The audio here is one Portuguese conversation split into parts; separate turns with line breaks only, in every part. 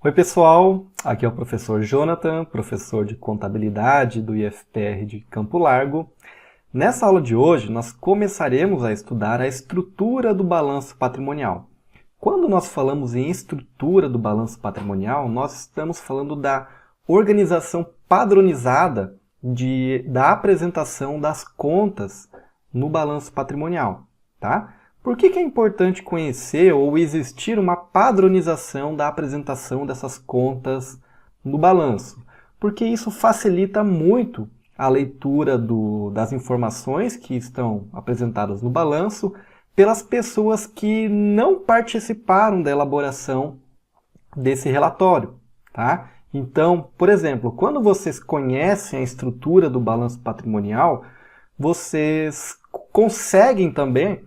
Oi pessoal, aqui é o professor Jonathan, professor de contabilidade do IFPR de Campo Largo. Nessa aula de hoje nós começaremos a estudar a estrutura do balanço patrimonial. Quando nós falamos em estrutura do balanço patrimonial, nós estamos falando da organização padronizada da apresentação das contas no balanço patrimonial, tá? Por que é importante conhecer ou existir uma padronização da apresentação dessas contas no balanço? Porque isso facilita muito a leitura das informações que estão apresentadas no balanço pelas pessoas que não participaram da elaboração desse relatório, tá? Então, por exemplo, quando vocês conhecem a estrutura do balanço patrimonial, vocês conseguem também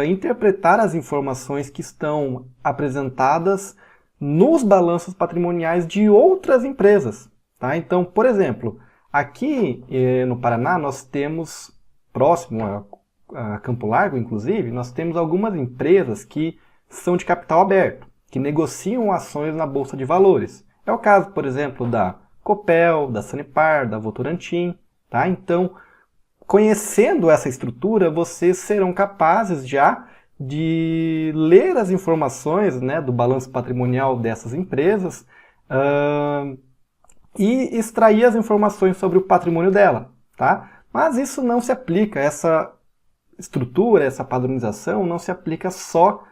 interpretar as informações que estão apresentadas nos balanços patrimoniais de outras empresas. Tá? Então, por exemplo, aqui no Paraná nós temos, próximo a Campo Largo, inclusive, nós temos algumas empresas que são de capital aberto, que negociam ações na Bolsa de Valores. É o caso, por exemplo, da Copel, da Sanepar, da Votorantim. Tá? Então, conhecendo essa estrutura, vocês serão capazes já de ler as informações, né, do balanço patrimonial dessas empresas e extrair as informações sobre o patrimônio dela. Tá? Mas isso não se aplica, essa estrutura, essa padronização não se aplica só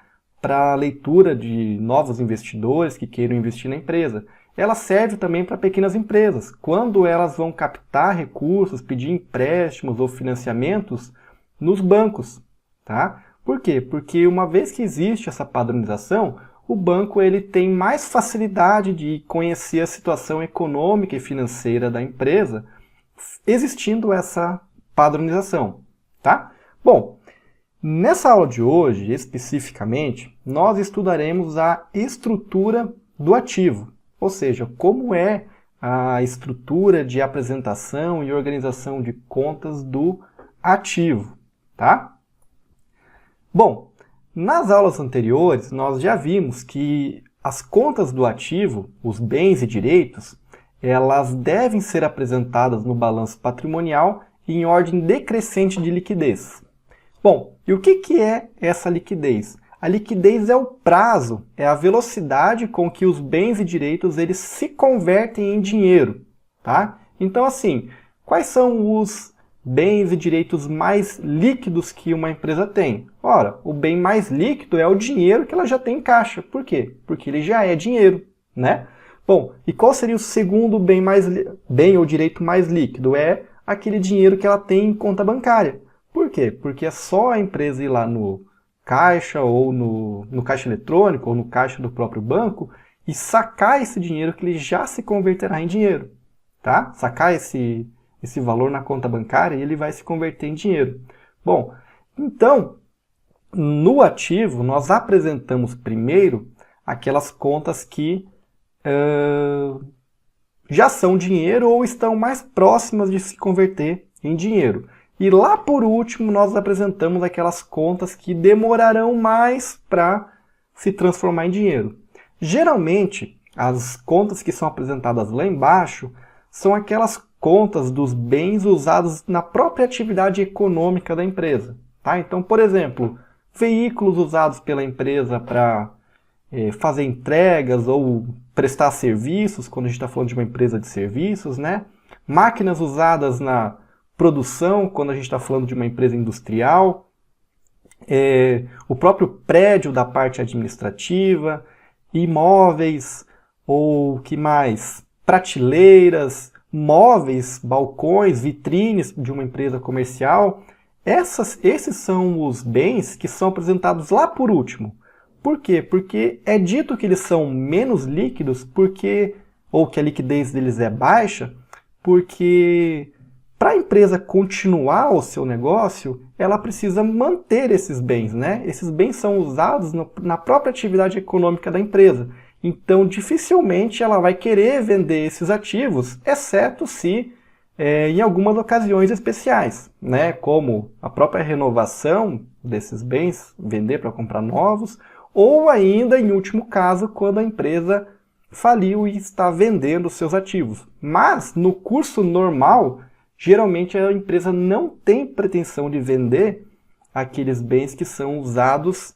para a leitura de novos investidores que queiram investir na empresa. Ela serve também para pequenas empresas, quando elas vão captar recursos, pedir empréstimos ou financiamentos nos bancos. Tá? Por quê? Porque uma vez que existe essa padronização, o banco ele tem mais facilidade de conhecer a situação econômica e financeira da empresa, existindo essa padronização. Tá? Bom, nessa aula de hoje, especificamente, nós estudaremos a estrutura do ativo. Ou seja, como é a estrutura de apresentação e organização de contas do ativo, tá? Bom, nas aulas anteriores nós já vimos que as contas do ativo, os bens e direitos, elas devem ser apresentadas no balanço patrimonial em ordem decrescente de liquidez. Bom, e o que é essa liquidez? A liquidez é o prazo, é a velocidade com que os bens e direitos eles se convertem em dinheiro. Tá? Então, assim, quais são os bens e direitos mais líquidos que uma empresa tem? Ora, o bem mais líquido é o dinheiro que ela já tem em caixa. Por quê? Porque ele já é dinheiro, né? Bom, e qual seria o segundo bem ou direito mais líquido? É aquele dinheiro que ela tem em conta bancária. Por quê? Porque é só a empresa ir lá no caixa ou no caixa eletrônico ou no caixa do próprio banco e sacar esse dinheiro que ele já se converterá em dinheiro. Tá? Sacar esse valor na conta bancária e ele vai se converter em dinheiro. Bom, então, no ativo nós apresentamos primeiro aquelas contas que já são dinheiro ou estão mais próximas de se converter em dinheiro. E lá por último nós apresentamos aquelas contas que demorarão mais para se transformar em dinheiro. Geralmente, as contas que são apresentadas lá embaixo são aquelas contas dos bens usados na própria atividade econômica da empresa. Tá? Então, por exemplo, veículos usados pela empresa para fazer entregas ou prestar serviços, quando a gente está falando de uma empresa de serviços, né? Máquinas usadas na produção, quando a gente está falando de uma empresa industrial, o próprio prédio da parte administrativa, imóveis, ou que mais? Prateleiras, móveis, balcões, vitrines de uma empresa comercial. Esses são os bens que são apresentados lá por último. Por quê? Porque é dito que eles são menos líquidos, ou que a liquidez deles é baixa, porque para a empresa continuar o seu negócio, ela precisa manter esses bens, né? Esses bens são usados na própria atividade econômica da empresa. Então, dificilmente ela vai querer vender esses ativos, exceto se em algumas ocasiões especiais, né? Como a própria renovação desses bens, vender para comprar novos, ou ainda, em último caso, quando a empresa faliu e está vendendo seus ativos. Mas, no curso normal, geralmente a empresa não tem pretensão de vender aqueles bens que são usados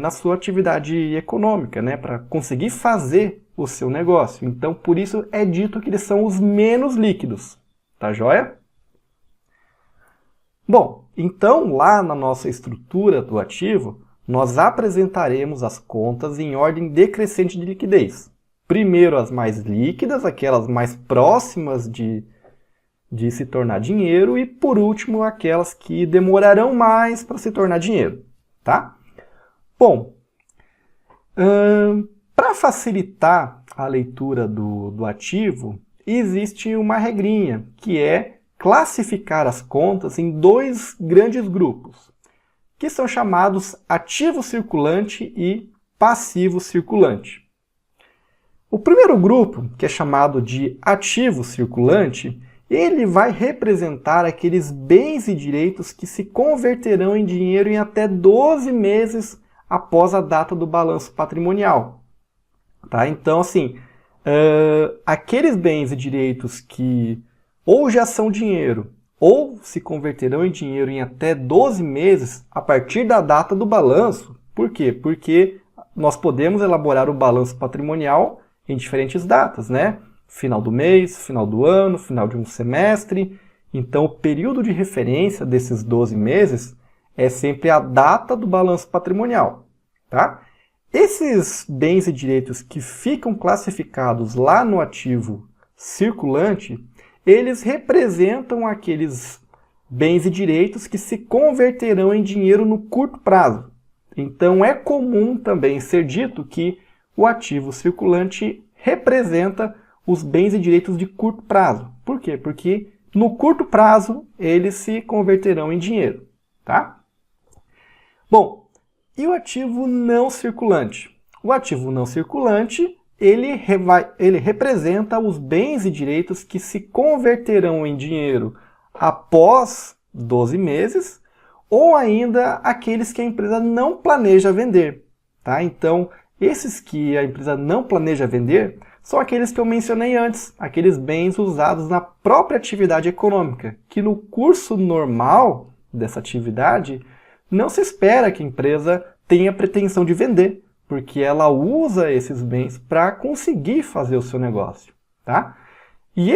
na sua atividade econômica, né, para conseguir fazer o seu negócio. Então, por isso é dito que eles são os menos líquidos. Tá joia? Bom, então lá na nossa estrutura do ativo, nós apresentaremos as contas em ordem decrescente de liquidez. Primeiro as mais líquidas, aquelas mais próximas de se tornar dinheiro, e por último aquelas que demorarão mais para se tornar dinheiro. Tá? Bom, para facilitar a leitura do ativo, existe uma regrinha, que é classificar as contas em dois grandes grupos, que são chamados ativo circulante e passivo circulante. O primeiro grupo, que é chamado de ativo circulante, ele vai representar aqueles bens e direitos que se converterão em dinheiro em até 12 meses após a data do balanço patrimonial. Tá? Então, assim, aqueles bens e direitos que ou já são dinheiro, ou se converterão em dinheiro em até 12 meses a partir da data do balanço. Por quê? Porque nós podemos elaborar o balanço patrimonial em diferentes datas, né? Final do mês, final do ano, final de um semestre. Então, o período de referência desses 12 meses é sempre a data do balanço patrimonial. Tá? Esses bens e direitos que ficam classificados lá no ativo circulante, eles representam aqueles bens e direitos que se converterão em dinheiro no curto prazo. Então é comum também ser dito que o ativo circulante representa os bens e direitos de curto prazo. Por quê? Porque no curto prazo eles se converterão em dinheiro. Tá? Bom, e o ativo não circulante? O ativo não circulante ele representa os bens e direitos que se converterão em dinheiro após 12 meses, ou ainda aqueles que a empresa não planeja vender. Tá? Então, esses que a empresa não planeja vender são aqueles que eu mencionei antes, aqueles bens usados na própria atividade econômica, que no curso normal dessa atividade não se espera que a empresa tenha pretensão de vender, porque ela usa esses bens para conseguir fazer o seu negócio. Tá? E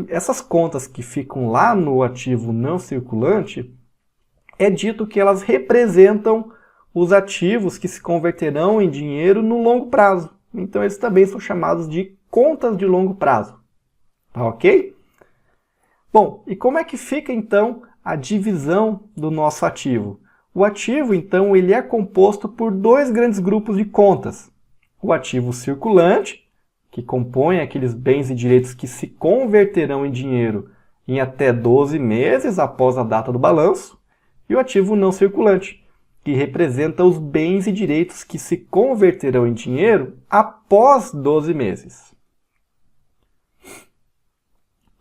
essas contas que ficam lá no ativo não circulante, é dito que elas representam os ativos que se converterão em dinheiro no longo prazo. Então eles também são chamados de contas de longo prazo. Tá ok? Bom, e como é que fica então a divisão do nosso ativo? O ativo, então, ele é composto por dois grandes grupos de contas. O ativo circulante, que compõe aqueles bens e direitos que se converterão em dinheiro em até 12 meses após a data do balanço, e o ativo não circulante, que representa os bens e direitos que se converterão em dinheiro após 12 meses.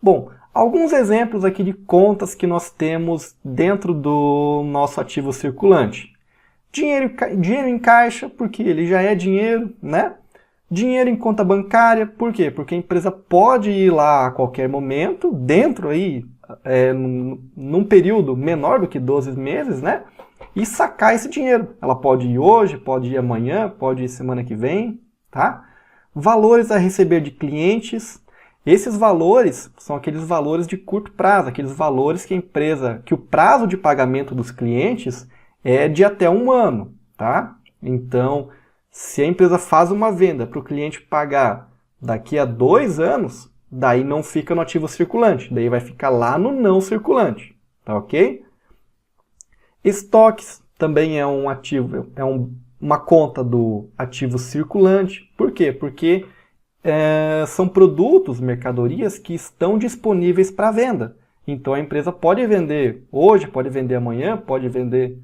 Bom, alguns exemplos aqui de contas que nós temos dentro do nosso ativo circulante. Dinheiro em caixa, porque ele já é dinheiro, né? Dinheiro em conta bancária, por quê? Porque a empresa pode ir lá a qualquer momento, dentro aí, num período menor do que 12 meses, né? E sacar esse dinheiro. Ela pode ir hoje, pode ir amanhã, pode ir semana que vem, tá? Valores a receber de clientes. Esses valores são aqueles valores de curto prazo, aqueles valores que o prazo de pagamento dos clientes é de até 1 ano, tá? Então, se a empresa faz uma venda para o cliente pagar daqui a 2 anos, daí não fica no ativo circulante, daí vai ficar lá no não circulante, tá ok? Estoques também é um ativo, uma conta do ativo circulante. Por quê? Porque são produtos, mercadorias que estão disponíveis para venda. Então a empresa pode vender hoje, pode vender amanhã, pode vender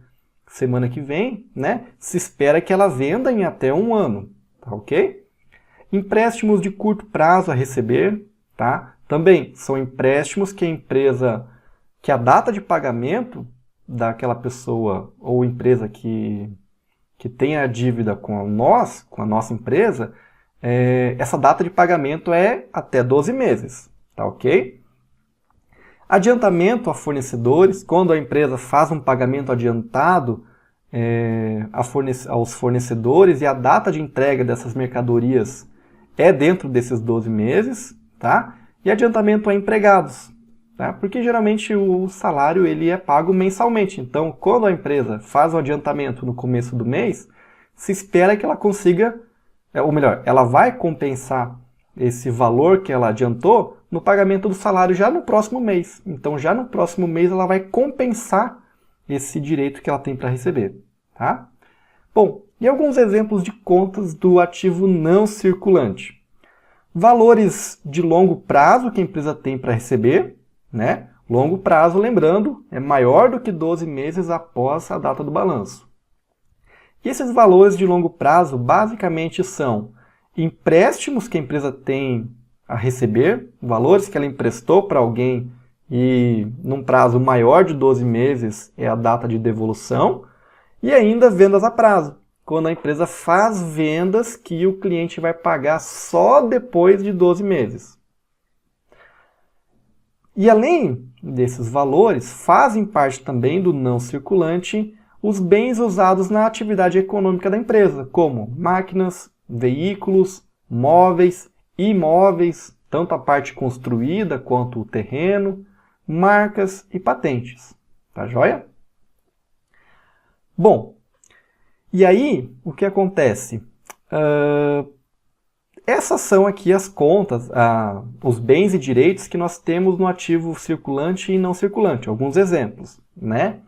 semana que vem, né? Se espera que ela venda em até 1 ano, tá ok? Empréstimos de curto prazo a receber, tá? Também são empréstimos que a data de pagamento daquela pessoa ou empresa que que tem a dívida com a nossa empresa, essa data de pagamento é até 12 meses, tá ok? Adiantamento a fornecedores, quando a empresa faz um pagamento adiantado aos fornecedores e a data de entrega dessas mercadorias é dentro desses 12 meses, tá? E adiantamento a empregados, tá? Porque geralmente o salário ele é pago mensalmente, então quando a empresa faz um adiantamento no começo do mês, se espera que ela consiga, ou melhor, ela vai compensar esse valor que ela adiantou no pagamento do salário já no próximo mês. Então já no próximo mês ela vai compensar esse direito que ela tem para receber, tá? Bom, e alguns exemplos de contas do ativo não circulante. Valores de longo prazo que a empresa tem para receber, né? Longo prazo, lembrando, é maior do que 12 meses após a data do balanço. E esses valores de longo prazo basicamente são empréstimos que a empresa tem a receber, valores que ela emprestou para alguém e num prazo maior de 12 meses é a data de devolução, e ainda vendas a prazo, quando a empresa faz vendas que o cliente vai pagar só depois de 12 meses. E além desses valores, fazem parte também do não circulante os bens usados na atividade econômica da empresa, como máquinas, veículos, móveis, imóveis, tanto a parte construída quanto o terreno, marcas e patentes. Tá joia? Bom, e aí o que acontece? Essas são aqui as contas, os bens e direitos que nós temos no ativo circulante e não circulante, alguns exemplos, né?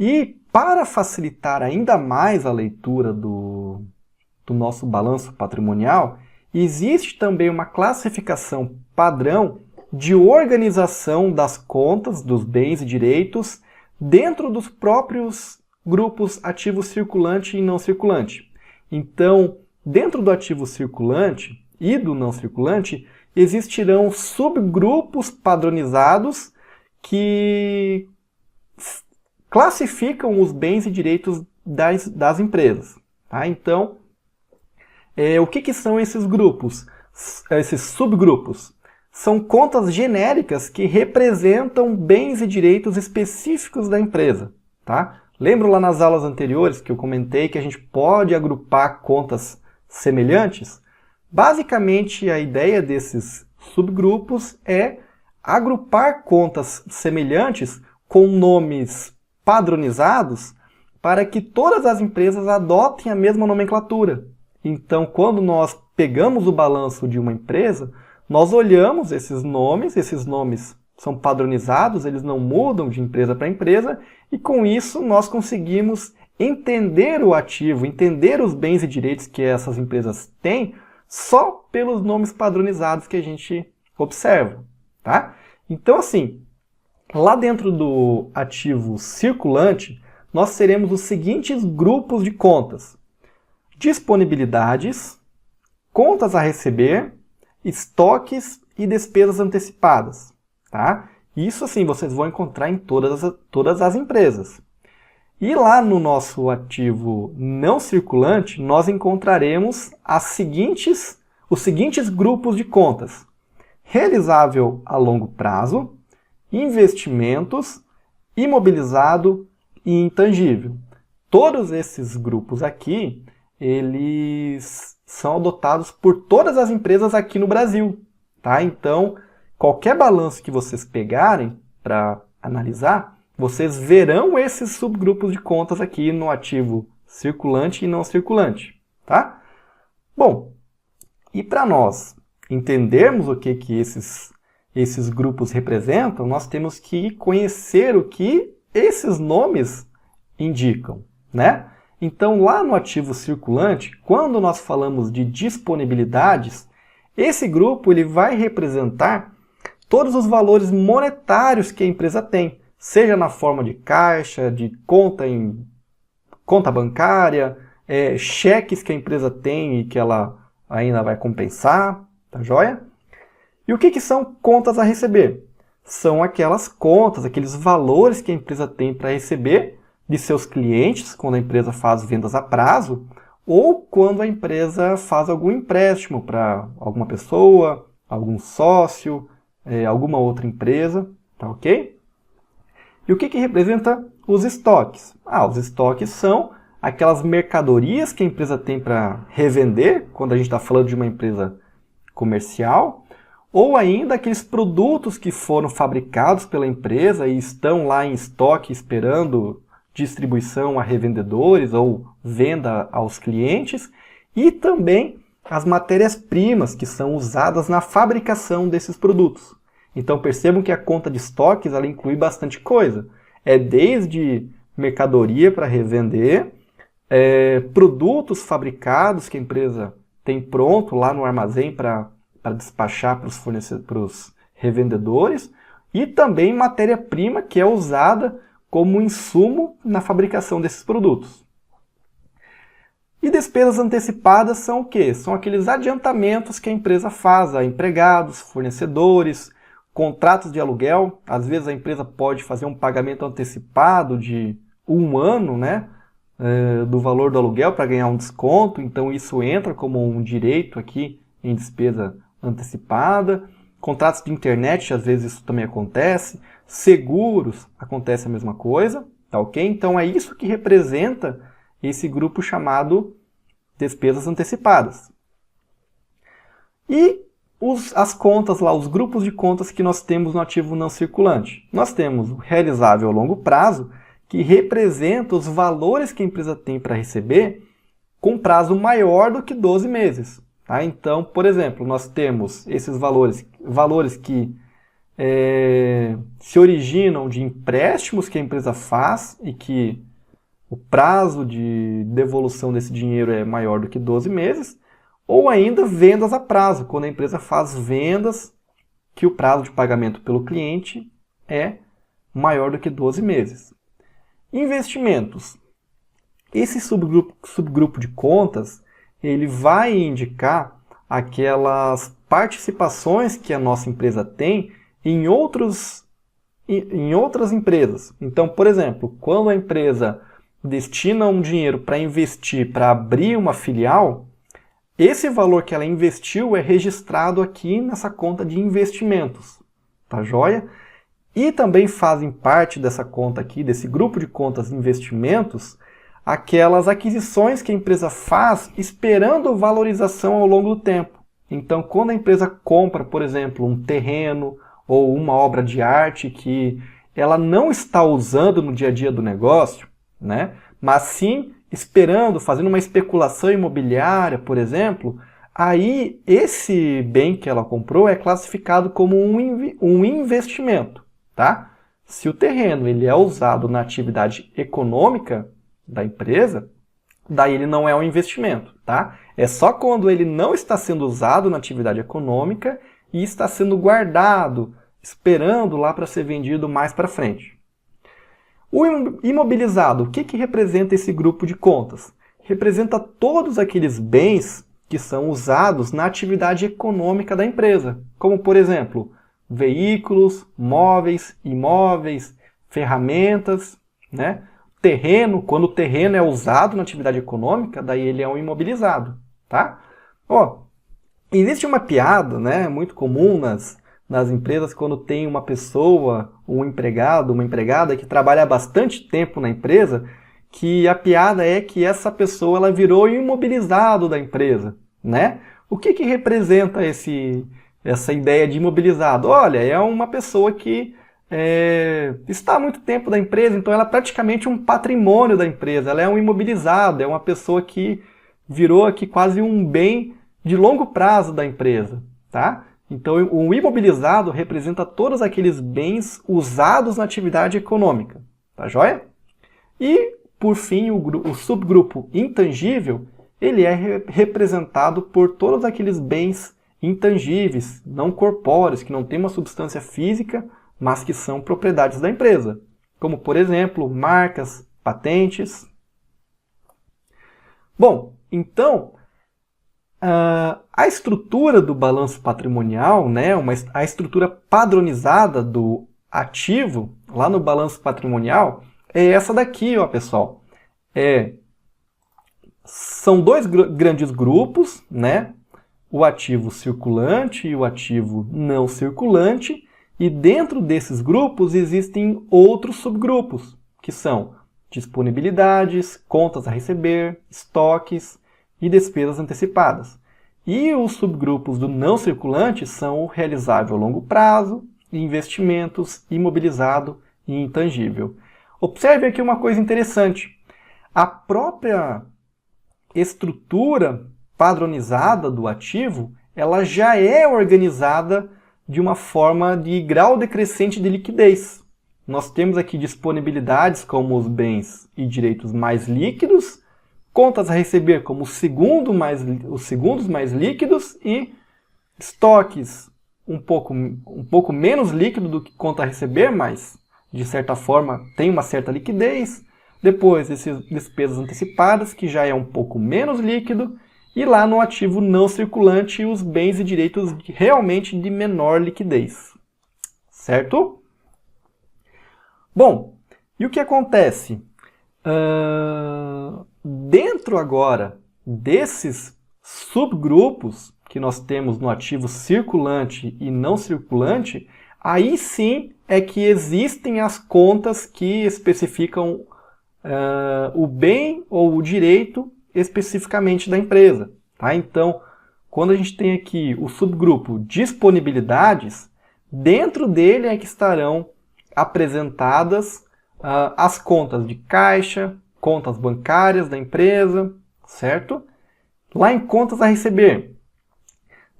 E para facilitar ainda mais a leitura do nosso balanço patrimonial, existe também uma classificação padrão de organização das contas, dos bens e direitos, dentro dos próprios grupos ativo circulante e não circulante. Então, dentro do ativo circulante e do não circulante, existirão subgrupos padronizados que classificam os bens e direitos das empresas. Tá? Então, o que são esses grupos? Esses subgrupos? São contas genéricas que representam bens e direitos específicos da empresa. Tá? Lembro lá nas aulas anteriores que eu comentei que a gente pode agrupar contas semelhantes? Basicamente, a ideia desses subgrupos é agrupar contas semelhantes com nomes padronizados para que todas as empresas adotem a mesma nomenclatura. Então, quando nós pegamos o balanço de uma empresa, nós olhamos esses nomes são padronizados, eles não mudam de empresa para empresa, e com isso nós conseguimos entender o ativo, entender os bens e direitos que essas empresas têm só pelos nomes padronizados que a gente observa, tá? Então, assim, lá dentro do ativo circulante, nós teremos os seguintes grupos de contas: disponibilidades, contas a receber, estoques e despesas antecipadas. Tá? Isso assim vocês vão encontrar em todas as empresas. E lá no nosso ativo não circulante, nós encontraremos os seguintes grupos de contas: realizável a longo prazo, investimentos, imobilizado e intangível. Todos esses grupos aqui, eles são adotados por todas as empresas aqui no Brasil. Tá? Então, qualquer balanço que vocês pegarem para analisar, vocês verão esses subgrupos de contas aqui no ativo circulante e não circulante. Tá? Bom, e para nós entendermos o que esses grupos representam, nós temos que conhecer o que esses nomes indicam, né? Então, lá no ativo circulante, quando nós falamos de disponibilidades, esse grupo ele vai representar todos os valores monetários que a empresa tem, seja na forma de caixa, de conta em conta bancária, cheques que a empresa tem e que ela ainda vai compensar, tá joia? E o que são contas a receber? São aquelas contas, aqueles valores que a empresa tem para receber de seus clientes, quando a empresa faz vendas a prazo, ou quando a empresa faz algum empréstimo para alguma pessoa, algum sócio, alguma outra empresa, tá ok? E o que representa os estoques? Os estoques são aquelas mercadorias que a empresa tem para revender, quando a gente está falando de uma empresa comercial, ou ainda aqueles produtos que foram fabricados pela empresa e estão lá em estoque esperando distribuição a revendedores ou venda aos clientes, e também as matérias-primas que são usadas na fabricação desses produtos. Então percebam que a conta de estoques ela inclui bastante coisa. É desde mercadoria para revender, produtos fabricados que a empresa tem pronto lá no armazém para despachar para os revendedores, e também matéria-prima que é usada como insumo na fabricação desses produtos. E despesas antecipadas são o quê? São aqueles adiantamentos que a empresa faz a empregados, fornecedores, contratos de aluguel. Às vezes a empresa pode fazer um pagamento antecipado de 1 ano, né, do valor do aluguel para ganhar um desconto. Então isso entra como um direito aqui em despesa antecipada. Contratos de internet, às vezes isso também acontece. Seguros, acontece a mesma coisa, tá ok? Então é isso que representa esse grupo chamado despesas antecipadas. E as contas lá, os grupos de contas que nós temos no ativo não circulante. Nós temos o realizável a longo prazo, que representa os valores que a empresa tem para receber com prazo maior do que 12 meses. Tá? Então, por exemplo, nós temos esses valores que se originam de empréstimos que a empresa faz e que o prazo de devolução desse dinheiro é maior do que 12 meses, ou ainda vendas a prazo, quando a empresa faz vendas que o prazo de pagamento pelo cliente é maior do que 12 meses. Investimentos. Esse subgrupo de contas, ele vai indicar aquelas participações que a nossa empresa tem em outras empresas. Então, por exemplo, quando a empresa destina um dinheiro para investir, para abrir uma filial, esse valor que ela investiu é registrado aqui nessa conta de investimentos, tá joia? E também fazem parte dessa conta aqui, desse grupo de contas investimentos, aquelas aquisições que a empresa faz esperando valorização ao longo do tempo. Então, quando a empresa compra, por exemplo, um terreno ou uma obra de arte que ela não está usando no dia a dia do negócio, né? Mas sim esperando, fazendo uma especulação imobiliária, por exemplo, aí esse bem que ela comprou é classificado como um investimento. Tá? Se o terreno ele é usado na atividade econômica da empresa, daí ele não é um investimento. Tá? É só quando ele não está sendo usado na atividade econômica e está sendo guardado, esperando lá para ser vendido mais para frente. O imobilizado, o que representa esse grupo de contas? Representa todos aqueles bens que são usados na atividade econômica da empresa, como por exemplo, veículos, móveis, imóveis, ferramentas, né? Terreno, quando o terreno é usado na atividade econômica, daí ele é um imobilizado, tá? Existe uma piada, né, muito comum nas empresas quando tem uma pessoa, um empregado, uma empregada que trabalha há bastante tempo na empresa, que a piada é que essa pessoa ela virou imobilizado da empresa, né? O que representa essa ideia de imobilizado? Olha, é uma pessoa que está há muito tempo da empresa, então ela é praticamente um patrimônio da empresa, ela é um imobilizado, é uma pessoa que virou aqui quase um bem de longo prazo da empresa, tá? Então o imobilizado representa todos aqueles bens usados na atividade econômica, tá joia? E, por fim, o subgrupo intangível, ele é representado por todos aqueles bens intangíveis, não corpóreos, que não têm uma substância física, mas que são propriedades da empresa, como, por exemplo, marcas, patentes. Bom, então, a estrutura do balanço patrimonial, né, a estrutura padronizada do ativo, lá no balanço patrimonial, é essa daqui, ó, pessoal. São dois grandes grupos, né? O ativo circulante e o ativo não circulante, e dentro desses grupos existem outros subgrupos, que são disponibilidades, contas a receber, estoques e despesas antecipadas. E os subgrupos do não circulante são o realizável a longo prazo, investimentos, imobilizado e intangível. Observe aqui uma coisa interessante. A própria estrutura padronizada do ativo, ela já é organizada de uma forma de grau decrescente de liquidez. Nós temos aqui disponibilidades como os bens e direitos mais líquidos, contas a receber como os segundos mais líquidos e estoques um pouco menos líquido do que conta a receber, mas de certa forma tem uma certa liquidez. Depois, essas despesas antecipadas, que já é um pouco menos líquido. E lá no ativo não circulante, os bens e direitos realmente de menor liquidez. Certo? Bom, e o que acontece? Dentro agora desses subgrupos que nós temos no ativo circulante e não circulante, aí sim é que existem as contas que especificam o bem ou o direito especificamente da empresa. Tá? Então, quando a gente tem aqui o subgrupo disponibilidades, dentro dele é que estarão apresentadas as contas de caixa, contas bancárias da empresa, certo? Lá em contas a receber,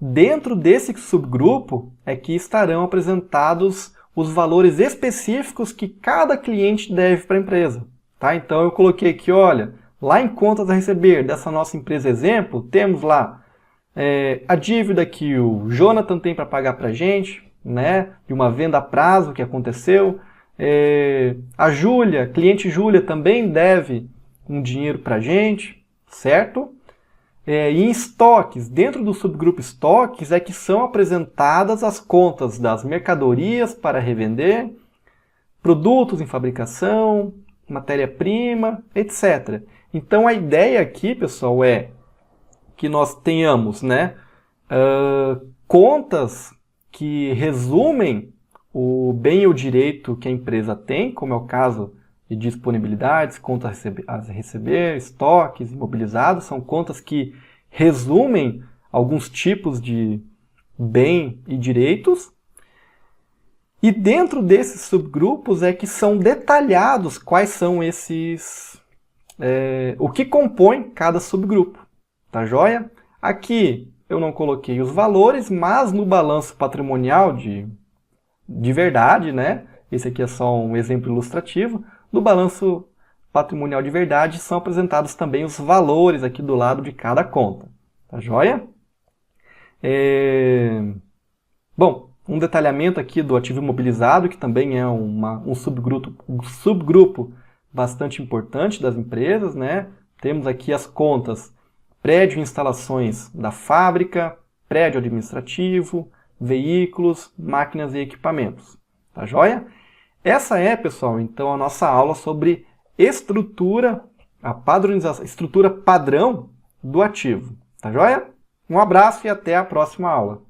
dentro desse subgrupo é que estarão apresentados os valores específicos que cada cliente deve para a empresa. Tá? Então eu coloquei aqui, olha, lá em contas a receber dessa nossa empresa exemplo, temos lá a dívida que o Jonathan tem para pagar para a gente, né, de uma venda a prazo que aconteceu. A Júlia, cliente Júlia, também deve um dinheiro para a gente, certo? E em estoques, dentro do subgrupo estoques, é que são apresentadas as contas das mercadorias para revender, produtos em fabricação, matéria-prima, etc. Então a ideia aqui, pessoal, é que nós tenhamos, né, contas que resumem o bem e o direito que a empresa tem, como é o caso de disponibilidades, contas a receber, estoques, imobilizados, são contas que resumem alguns tipos de bem e direitos. E dentro desses subgrupos é que são detalhados quais são esses... o que compõe cada subgrupo. Tá joia? Aqui eu não coloquei os valores, mas no balanço patrimonial de verdade, né? Esse aqui é só um exemplo ilustrativo. No balanço patrimonial de verdade são apresentados também os valores aqui do lado de cada conta. Tá joia? Bom, um detalhamento aqui do ativo imobilizado, que também é um subgrupo bastante importante das empresas, né? Temos aqui as contas prédio e instalações da fábrica, prédio administrativo, veículos, máquinas e equipamentos. Tá joia? Essa é, pessoal, então a nossa aula sobre estrutura, a padronização, estrutura padrão do ativo. Tá joia? Um abraço e até a próxima aula.